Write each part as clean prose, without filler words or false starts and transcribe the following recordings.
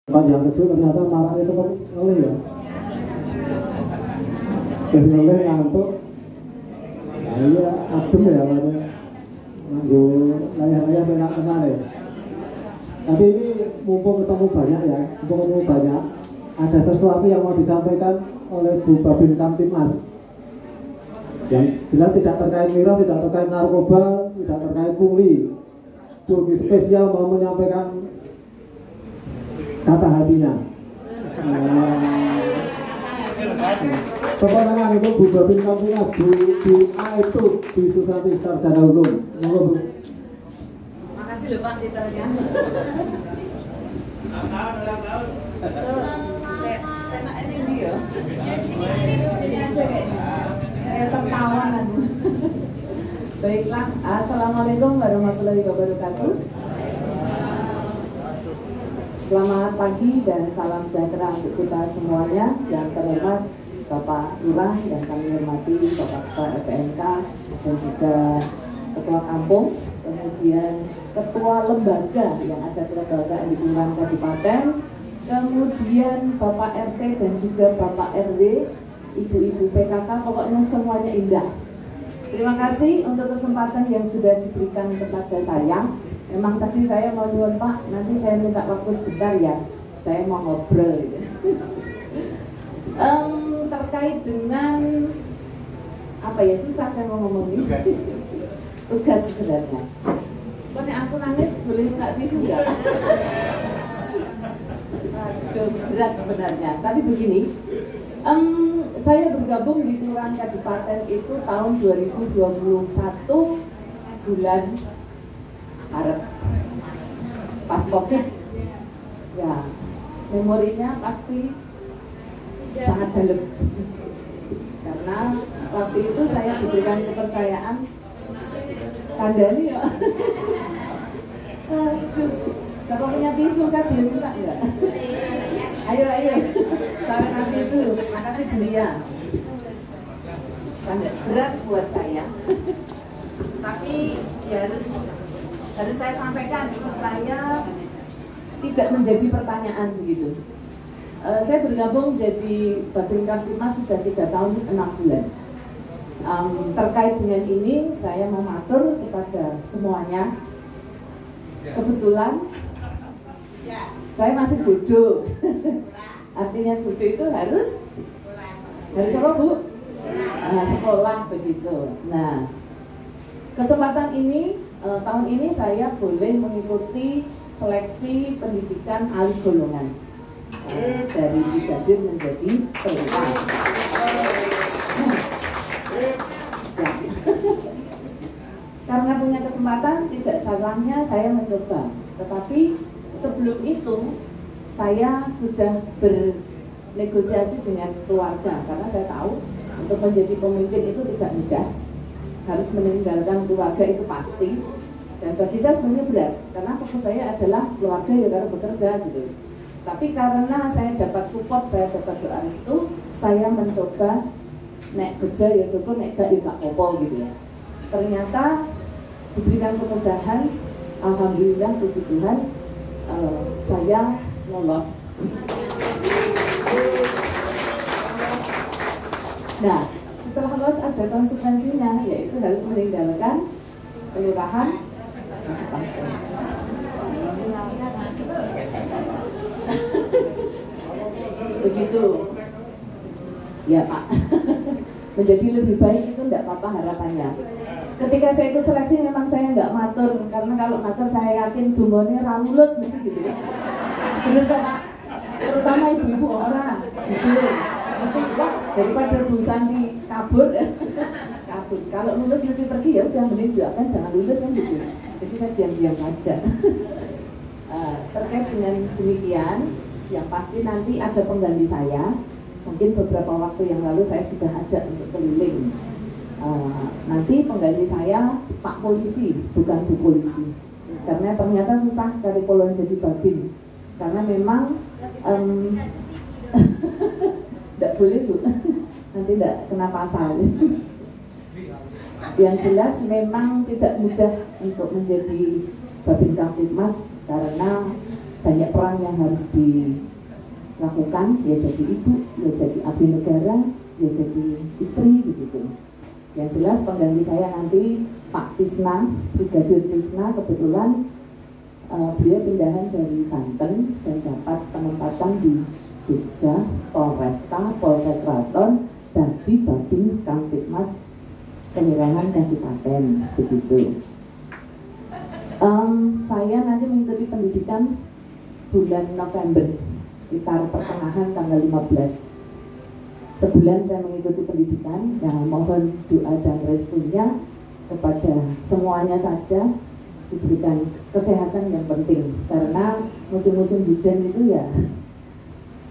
Yang sejuk ternyata marahnya seperti oleh ya. Jadi oleh ngantuk. Nah iya adem ya mana. Nanggu layar-layar benar-benar ya. Tapi ini mumpung ketemu banyak ya, mumpung ketemu banyak, ada sesuatu yang mau disampaikan oleh Bu Babin Kamtibmas. Yang jelas tidak terkait miras, tidak terkait narkoba, tidak terkait pungli. Bu spesial mau menyampaikan kata hatinya. Tepuk tangan untuk Bu Babin Kamtibmas, Bu A itu di Susanti Sarjana Hukum. Monggo Bu. Makasih loh Pak titelnya. Tema ini dia. Sini aja kayaknya. Kayak tertawan. Baiklah, assalamualaikum warahmatullahi wabarakatuh. Selamat pagi dan salam sejahtera untuk kita semuanya. Yang terhormat Bapak Lurah yang kami hormati, Bapak Ketua LPMK dan juga Ketua Kampung, kemudian Ketua Lembaga yang ada kelembagaan di Kelurahan Kabupaten, kemudian Bapak RT dan juga Bapak RW, Ibu-ibu PKK, pokoknya semuanya indah. Terima kasih untuk kesempatan yang sudah diberikan kepada saya. Memang tadi saya mau nyuwun Pak, nanti saya minta waktu sebentar ya, saya mau ngobrol gitu. Terkait dengan apa ya, susah saya mau ngomongin tugas sebenarnya. Kok nek aku nangis boleh minta tisu nggak? Aduh, berat sebenarnya. Tapi begini, saya bergabung di Kelurahan Kabupaten itu tahun 2021 bulan Maret, pas COVID. Ya, memorinya pasti sangat dalam. Karena waktu itu saya diberikan kepercayaan kandani ya. Siapa punya tisu, saya boleh minta enggak? Ayo, saya tisu. Makasih Belia. Berat buat saya. Tapi ya harus saya sampaikan supaya tidak menjadi pertanyaan begitu. Saya bergabung jadi Babin Kamtibmas sudah 3 tahun 6 bulan. Terkait dengan ini saya mematur kepada semuanya. Kebetulan saya masih bodoh. Artinya bodoh itu harus apa Bu? Sekolah begitu. Nah, kesempatan ini tahun ini saya boleh mengikuti seleksi pendidikan alih golongan dari brigadir menjadi perwira. Karena punya kesempatan, tidak salahnya saya mencoba. Tetapi sebelum itu saya sudah bernegosiasi dengan keluarga karena saya tahu untuk menjadi pemimpin itu tidak mudah. Harus meninggalkan keluarga itu pasti. Dan bagi saya sebenarnya berat karena fokus saya adalah keluarga ya karena bekerja gitu. Tapi karena saya dapat support, saya dapat doa restu, saya mencoba nek kerja ya syukur, nek gak ya gak apa-apa gitu ya. Ternyata diberikan kemudahan, alhamdulillah puji Tuhan, saya lolos. Nah, setelah lolos ada konsekuensinya, yaitu harus meninggalkan kelurahan. Begitu ya Pak. Menjadi lebih baik itu tidak apa-apa harapannya. Ketika saya ikut seleksi memang saya nggak matur, karena kalau matur saya yakin dungonya lulus mesti gitu ya. Bener gak Pak? Terutama ibu-ibu orang jujur mesti wah daripada Bu Santi kabur kabur. Kalau lulus mesti pergi ya udah, mending doakan jangan lulus kan gitu. Jadi saya diam-diam saja. Terkait dengan demikian, yang pasti nanti ada pengganti saya. Mungkin beberapa waktu yang lalu saya sudah ajak untuk keliling. Nanti pengganti saya Pak Polisi, bukan Bu Polisi. Karena ternyata susah cari polon jadi babin. Karena memang tidak boleh Bu, nanti tidak kena pasal. Yang jelas memang tidak mudah untuk menjadi Babin Kamtibmas karena banyak peran yang harus dilakukan, ya jadi ibu, ya jadi abdi negara, ya jadi istri begitu. Yang jelas pengganti saya nanti Pak Tisna, Brigadir Tisna, kebetulan beliau pindahan dari Banten dan dapat penempatan di Jogja, Polresta, Polsek Kraton, dadi Babin Kamtibmas Penyerahan Kabupaten begitu. Saya nanti mengikuti pendidikan bulan November, sekitar pertengahan tanggal 15. Sebulan saya mengikuti pendidikan, yang mohon doa dan restunya kepada semuanya saja, diberikan kesehatan yang penting, karena musim-musim hujan itu ya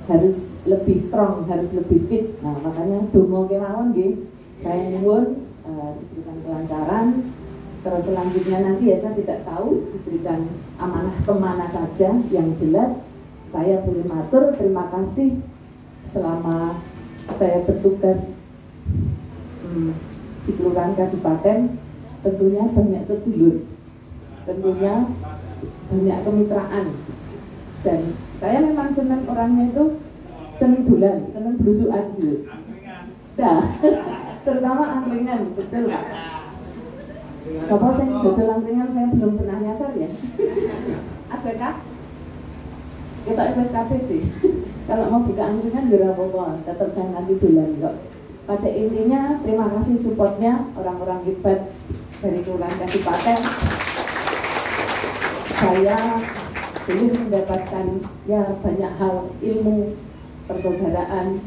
harus lebih strong, harus lebih fit. Nah makanya dongo kemawon nggih, saya nyuwun diberikan kelancaran. Terus selanjutnya nanti ya saya tidak tahu diberikan amanah kemana saja. Yang jelas saya boleh matur terima kasih selama saya bertugas di Kelurahan Kabupaten. Tentunya banyak sedulur, tentunya banyak kemitraan, dan saya memang senang orangnya itu senang bulan, senang belusuan gitu. Nah, terutama angkringan, betul Pak. Sopo sing dodol angkringan saya belum pernah nyasar ya. Adakah? Kita SKP deh. Kalau mau buka angkringan ya apa-apa, tetap saya nanti bulan kok. Pada intinya terima kasih supportnya orang-orang hebat dari Kelurahan Kabupaten. Saya belum mendapatkan ya banyak hal, ilmu persaudaraan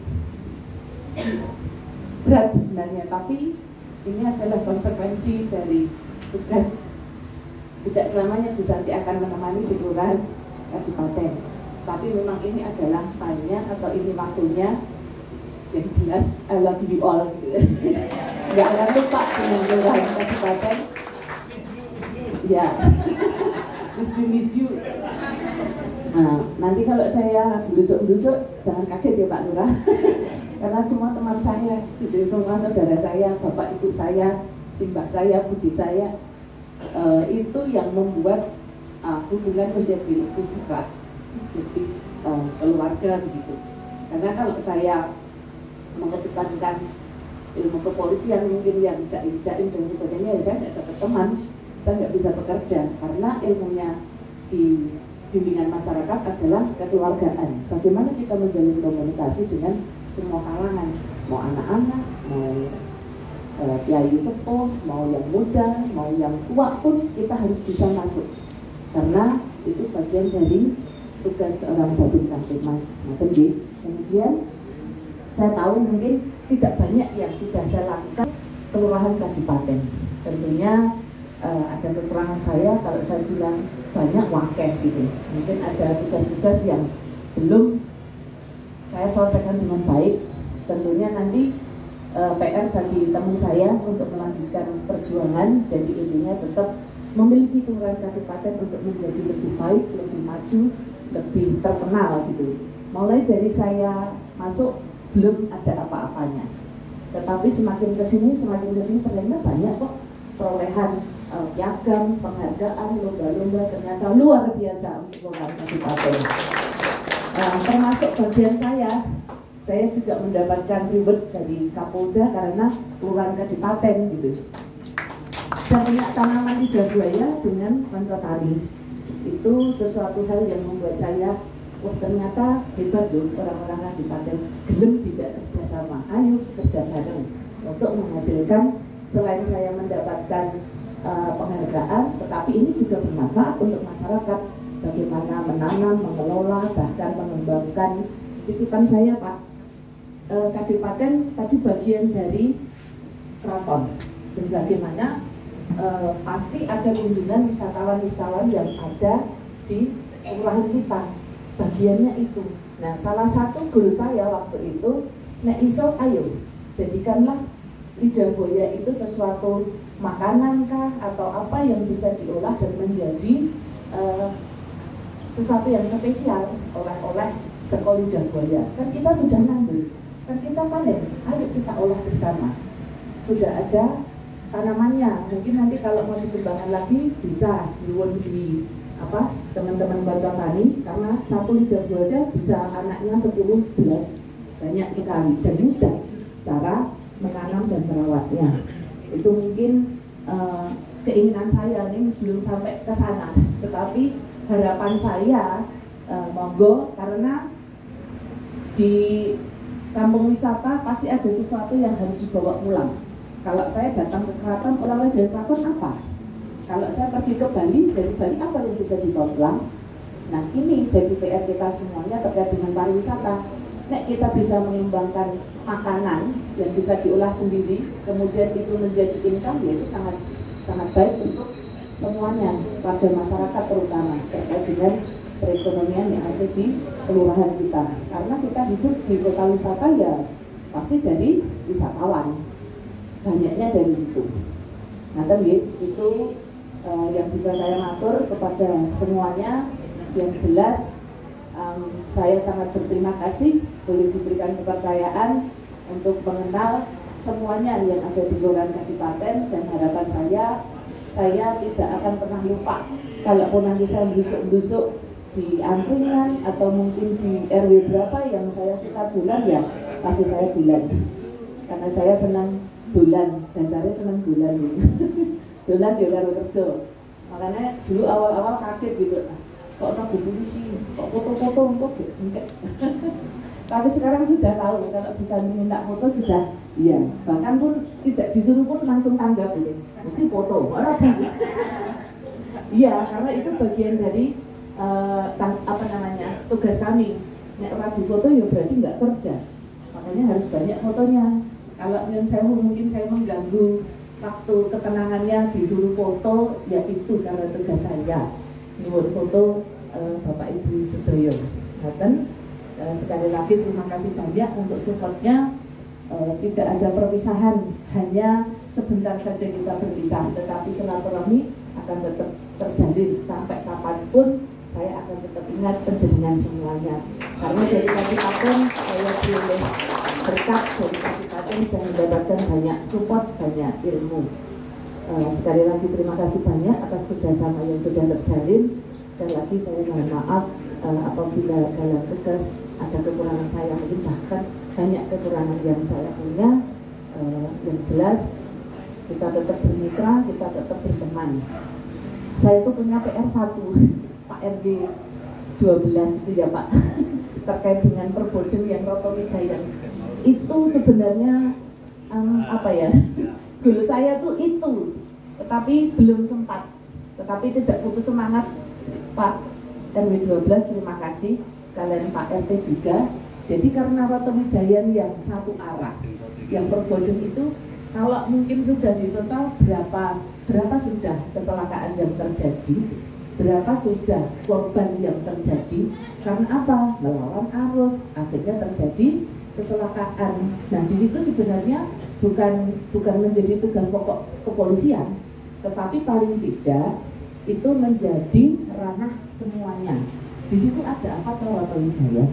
berat sebenarnya, tapi ini adalah konsekuensi dari tugas. Tidak selamanya Bu Santi akan menemani di Kelurahan Kabupaten, tapi memang ini adalah time-nya atau ini waktunya. Yang jelas I love you all gitu. Nggak akan lupa dengan Kelurahan Kabupaten ya. Miss you. Nah, nanti kalau saya belusuk-belusuk jangan kaget ya Pak Lurah. Karena semua teman saya, gitu, semua saudara saya, bapak ibu saya, simbah saya, budi saya, itu yang membuat hubungan menjadi lebih dekat, lebih keluarga begitu. Karena kalau saya mengedepankan ilmu kepolisian mungkin yang jaim dan sebagainya, ya saya tidak dapat teman, saya nggak bisa bekerja, karena ilmunya di bimbingan masyarakat adalah kekeluargaan. Bagaimana kita menjalin komunikasi dengan semua kalangan, mau anak-anak, mau kiai sepuh, mau yang muda, mau yang tua pun kita harus bisa masuk, karena itu bagian dari tugas orang Babin Kamtibmas. Nah, kemudian saya tahu mungkin tidak banyak yang sudah saya lakukan Kelurahan Kabupaten. Tentunya ada kekurangan saya kalau saya bilang banyak wakil gitu. Mungkin ada tugas-tugas yang belum saya selesaikan dengan baik. Tentunya nanti PR bagi teman saya untuk melanjutkan perjuangan. Jadi intinya tetap memiliki Kelurahan Kabupaten untuk menjadi lebih baik, lebih maju, lebih terkenal gitu. Mulai dari saya masuk belum ada apa-apanya, tetapi semakin kesini ternyata banyak kok perolehan piagam, penghargaan, lomba-lomba, ternyata luar biasa untuk Kelurahan Kabupaten. Termasuk bagian saya juga mendapatkan reward dari Kapolda karena Kelurahan Kabupaten gitu. Saya punya tanaman lidah buaya dengan Pancotari. Itu sesuatu hal yang membuat saya, oh ternyata hebat loh orang-orang Kabupaten, gelem dijak kerjasama, ayo kerja bareng untuk menghasilkan. Selain saya mendapatkan penghargaan, tetapi ini juga bermanfaat untuk masyarakat. Bagaimana menanam, mengelola, bahkan mengembangkan titipan saya Pak. Kabupaten tadi bagian dari keraton, dan bagaimana pasti ada kunjungan wisatawan-wisatawan yang ada di kelurahan kita. Bagiannya itu. Nah, salah satu goal saya waktu itu, nek iso ayo jadikanlah lidah buaya itu sesuatu makanan kah atau apa yang bisa diolah dan menjadi sesuatu yang spesial, oleh-oleh sekol lidah buaya. Kan kita sudah ngambil, kan kita panen, ayo kita olah bersama. Sudah ada tanamannya, mungkin nanti kalau mau dikembangkan lagi bisa nyuwun di teman-teman bocah tani, karena satu lidah buah aja bisa anaknya 10-11, banyak sekali dan mudah cara menanam dan merawatnya. Itu mungkin keinginan saya ini belum sampai ke sana, tetapi harapan saya monggo, karena di kampung wisata pasti ada sesuatu yang harus dibawa pulang. Kalau saya datang ke keraton, oleh-oleh dari keraton apa? Kalau saya pergi ke Bali, dari Bali apa yang bisa dibawa pulang? Nah, ini jadi PR kita semuanya terkait dengan pariwisata. Nek kita bisa mengembangkan makanan yang bisa diolah sendiri, kemudian itu menjadi income, ya itu sangat baik untuk semuanya, pada masyarakat terutama terkait dengan perekonomian yang ada di kelurahan kita. Karena kita hidup di kota wisata ya pasti dari wisatawan, banyaknya dari situ. Nah, itu yang bisa saya atur kepada semuanya. Yang jelas saya sangat berterima kasih boleh diberikan kepercayaan untuk mengenal semuanya yang ada di Kelurahan Kadipaten, dan harapan saya tidak akan pernah lupa. Kalaupun nanti saya busuk-busuk di angkringan atau mungkin di RW berapa yang saya suka dolan, ya pasti saya dolan, karena saya senang dolan, dasarnya senang dolan dolan di karo kerja. Makanya dulu awal-awal kaget gitu, kok nabi polisi, kok foto-foto untuk enggak. Tapi sekarang sudah tahu, kalau bisa minta foto sudah, iya. Bahkan pun tidak disuruh pun langsung tanggap gitu, mesti foto. Iya, karena itu bagian dari tugas kami. Nek ora di foto ya berarti nggak kerja. Makanya harus banyak fotonya. Kalau yang saya mungkin saya mengganggu waktu ketenangannya disuruh foto, ya itu karena tugas saya. Nyuwun foto Bapak Ibu sedoyo. Sekali lagi terima kasih banyak untuk supportnya. Tidak ada perpisahan, hanya sebentar saja kita berpisah, tetapi silaturahmi akan tetap terjalin sampai kapanpun. Saya akan tetap ingat penjaringan semuanya, karena dari Kadipaten saya boleh berkat dari Kadipaten saya mendapatkan banyak support, banyak ilmu. Sekali lagi terima kasih banyak atas kerjasama yang sudah terjalin. Sekali lagi saya mohon maaf apabila dalam tugas ada kekurangan saya, mungkin bahkan banyak kekurangan yang saya punya. Yang jelas kita tetap bermitra, kita tetap berteman. Saya itu punya PR 1, Pak RG 12 itu ya Pak, terkait dengan Perboden yang Roto Wijaya. Itu sebenarnya guru saya tuh itu, tetapi belum sempat, tetapi tidak putus semangat Pak RW 12, terima kasih kalian Pak RT juga. Jadi karena Roto Wijaya yang satu arah, yang Perboden itu kalau mungkin sudah di total berapa sudah kecelakaan yang terjadi, berapa sudah korban yang terjadi, karena apa? Melawan arus, akhirnya terjadi kecelakaan. Nah, di situ sebenarnya bukan menjadi tugas pokok kepolisian, tetapi paling tidak itu menjadi ranah semuanya. Di situ ada apa? Roto Wijaya,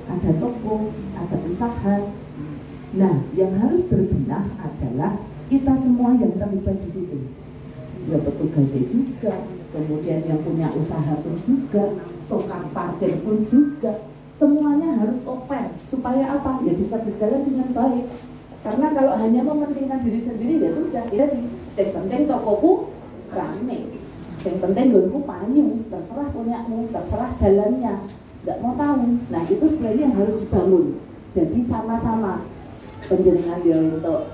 ada toko, ada usaha. Nah, yang harus berbenah adalah kita semua yang terlibat di situ. Ya petugasnya juga, kemudian yang punya usaha pun juga, tukang parkir pun juga. Semuanya harus open supaya apa? Ya bisa berjalan dengan baik. Karena kalau hanya mementingkan diri sendiri ya sudah. Jadi, yang penting tokoku rame, yang penting gonku payu, terserah punyamu, terserah jalannya, nggak mau tahu. Nah itu sebenarnya yang harus dibangun. Jadi sama-sama. Penjaringan dia untuk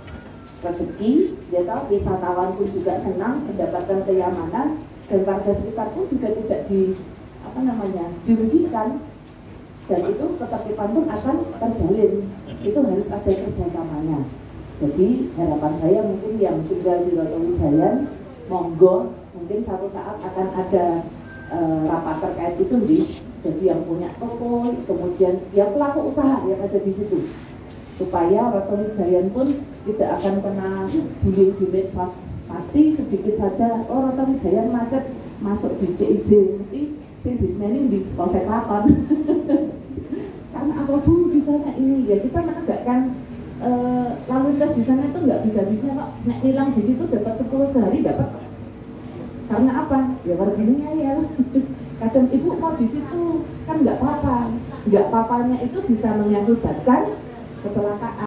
rezeki, dia tahu wisatawan pun juga senang mendapatkan kenyamanan, dan warga sekitar pun juga tidak dirugikan, dan itu ketertiban pun akan terjalin. Itu harus ada kerjasamanya. Jadi harapan saya mungkin yang tinggal di Roto Wijaya, monggo mungkin satu saat akan ada rapat terkait itu jadi yang punya toko, kemudian yang pelaku usaha yang ada di situ, supaya Roto Wijaya pun tidak akan kena bullying di medsos. Pasti sedikit saja, oh Roto Wijaya macet, masuk di CIJ, mesti si dismening di Polsek Klaten. Karena apa Bu di sana ini, ya kita menegakkan lalu lintas di sana itu nggak bisa-bisa kok. Nek nilang di situ dapat 10 sehari dapat. Karena apa? Ya warganya ya. Kadang ibu mau di situ kan nggak apa-apa. Nggak apa-apanya itu bisa mengakibatkan kecelakaan.